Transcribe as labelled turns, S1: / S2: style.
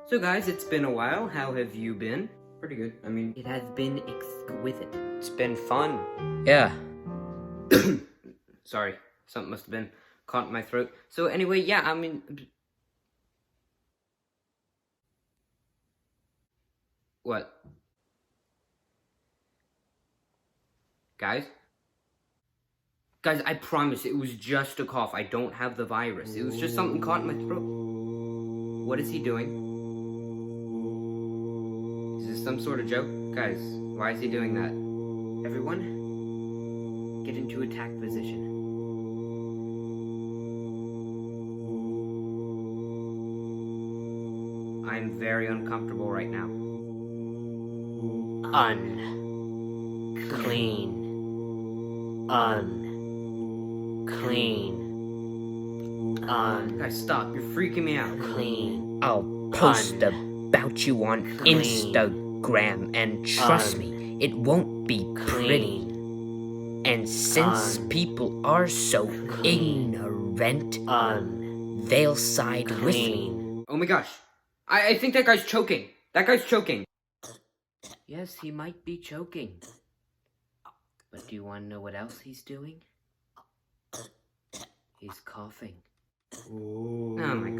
S1: So guys, it's been a while. How have you been? Pretty good. I mean, it has been exquisite. It's been fun. Yeah. Sorry, something must have been caught in my throat. So anyway, yeah, I mean... What? Guys? Guys, I promise it was just a cough. I don't have the virus. It was just something caught in my throat. What is he doing? Is this some sort of joke? Guys, why is he doing that? Everyone, get into attack position. I'm very uncomfortable right now. Unclean. Guys, stop. You're freaking me out.
S2: Clean. I'll post about you on Instagram, and trust me, it won't be pretty. And since people are so ignorant, they'll side with me.
S1: Oh my gosh. I think that guy's choking. That guy's choking. Yes, he might be choking. But do you want to know what else he's doing? He's coughing. Oh my